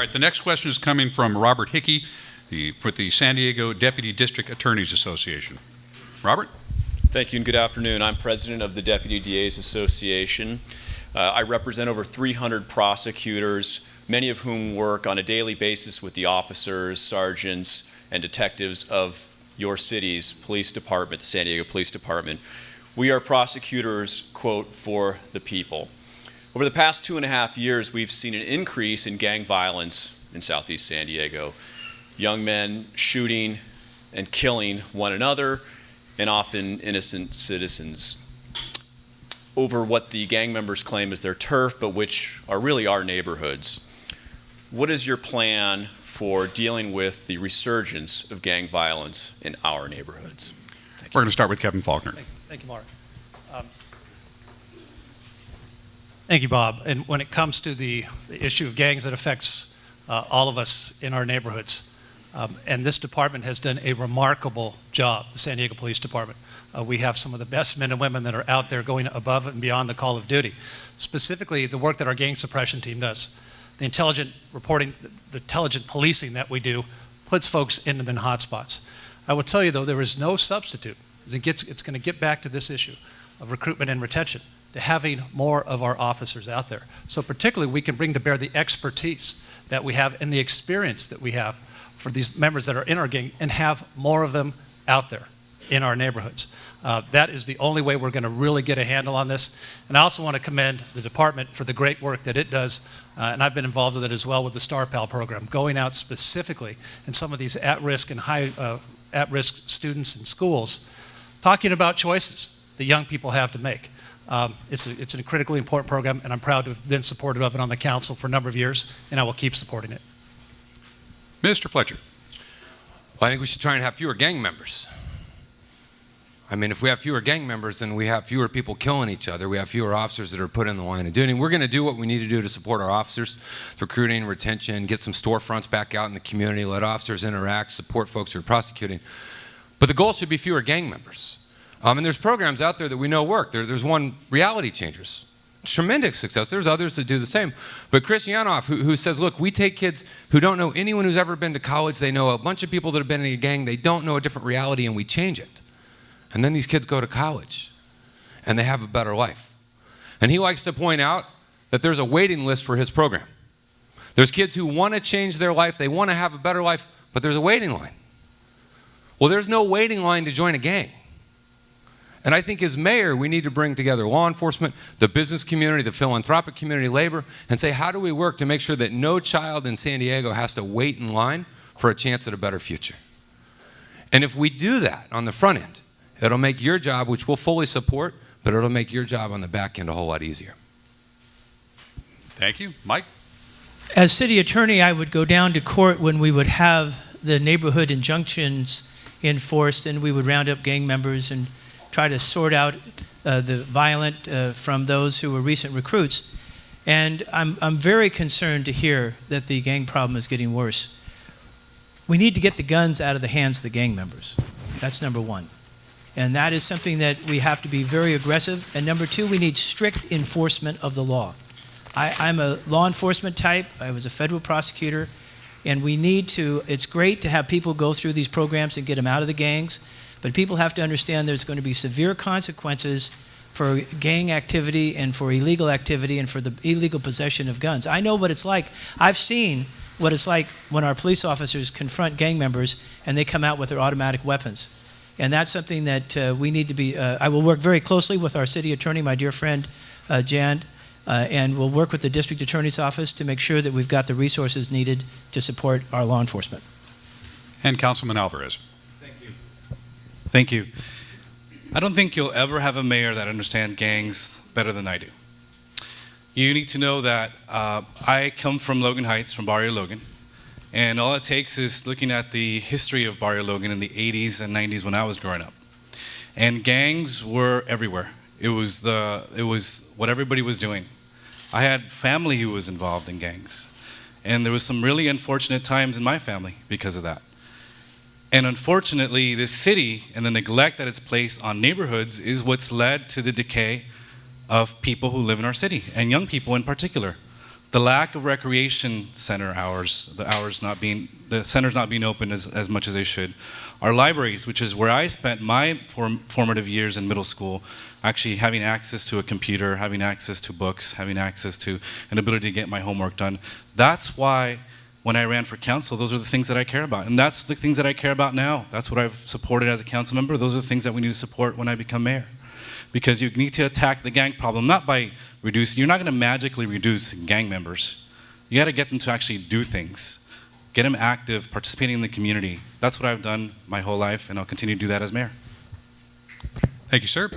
right, the next question is coming from Robert Hickey for the San Diego Deputy District Attorneys Association. Robert? Thank you and good afternoon. I'm president of the Deputy DA's Association. I represent over 300 prosecutors, many of whom work on a daily basis with the officers, sergeants, and detectives of your city's police department, the San Diego Police Department. We are prosecutors, quote, for the people. Over the past 2.5 years, we've seen an increase in gang violence in Southeast San Diego. Young men shooting and killing one another, and often innocent citizens, over what the gang members claim is their turf, but which are really our neighborhoods. What is your plan for dealing with the resurgence of gang violence in our neighborhoods? We're going to start with Kevin Faulkner. Thank you, Mark. Thank you, Bob. And when it comes to the issue of gangs, it affects all of us in our neighborhoods. And this department has done a remarkable job, the San Diego Police Department. We have some of the best men and women that are out there going above and beyond the call of duty. Specifically, the work that our gang suppression team does. The intelligent reporting, the intelligent policing that we do puts folks into the hotspots. I will tell you, though, there is no substitute. It's going to get back to this issue of recruitment and retention, to having more of our officers out there. So particularly, we can bring to bear the expertise that we have and the experience that we have for these members that are in our gang and have more of them out there in our neighborhoods. That is the only way we're going to really get a handle on this. And I also want to commend the department for the great work that it does, and I've been involved with it as well with the Star Pal program, going out specifically in some of these at-risk and high at-risk students in schools, talking about choices that young people have to make. It's a critically important program, and I'm proud to have been supportive of it on the council for a number of years, and I will keep supporting it. Mr. Fletcher. Well, I think we should try and have fewer gang members. I mean, if we have fewer gang members, then we have fewer people killing each other. We have fewer officers that are put in the line of duty. And we're going to do what we need to do to support our officers, recruiting, retention, get some storefronts back out in the community, let officers interact, support folks who are prosecuting. But the goal should be fewer gang members. And there's programs out there that we know work. There's one, Reality Changers. Tremendous success. There's others that do the same. But Chris Yanoff, who says, look, we take kids who don't know anyone who's ever been to college. They know a bunch of people that have been in a gang. They don't know a different reality, and we change it. And then these kids go to college, and they have a better life. And he likes to point out that there's a waiting list for his program. There's kids who want to change their life. They want to have a better life, but there's a waiting line. Well, there's no waiting line to join a gang. And I think as mayor, we need to bring together law enforcement, the business community, the philanthropic community, labor, and say, how do we work to make sure that no child in San Diego has to wait in line for a chance at a better future? And if we do that on the front end, it'll make your job, which we'll fully support, but it'll make your job on the back end a whole lot easier. Thank you. Mike? As city attorney, I would go down to court when we would have the neighborhood injunctions enforced, and we would round up gang members and try to sort out the violent from those who were recent recruits. And I'm very concerned to hear that the gang problem is getting worse. We need to get the guns out of the hands of the gang members. That's number one. And that is something that we have to be very aggressive. And number two, we need strict enforcement of the law. I'm a law enforcement type. I was a federal prosecutor. And we need to, it's great to have people go through these programs and get them out of the gangs. But people have to understand there's going to be severe consequences for gang activity and for illegal activity and for the illegal possession of guns. I know what it's like. I've seen what it's like when our police officers confront gang members and they come out with their automatic weapons. And that's something that we need to be, I will work very closely with our city attorney, my dear friend, Jan, and we'll work with the district attorney's office to make sure that we've got the resources needed to support our law enforcement. And Councilman Alvarez. Thank you. Thank you. I don't think you'll ever have a mayor that understands gangs better than I do. You need to know that I come from Logan Heights, from Barrio Logan. And all it takes is looking at the history of Barrio Logan in the 80s and 90s when I was growing up. And gangs were everywhere. It was what everybody was doing. I had family who was involved in gangs. And there was some really unfortunate times in my family because of that. And unfortunately, this city and the neglect that it's placed on neighborhoods is what's led to the decay of people who live in our city, and young people in particular. The lack of recreation center hours, the centers not being open as much as they should. Our libraries, which is where I spent my formative years in middle school, actually having access to a computer, having access to books, having access to an ability to get my homework done. That's why when I ran for council, those are the things that I care about. And that's the things that I care about now. That's what I've supported as a council member. Those are the things that we need to support when I become mayor. Because you need to attack the gang problem, not by reducing, you're not going to magically reduce gang members. You got to get them to actually do things. Get them active, participating in the community. That's what I've done my whole life, and I'll continue to do that as mayor. Thank you, sir.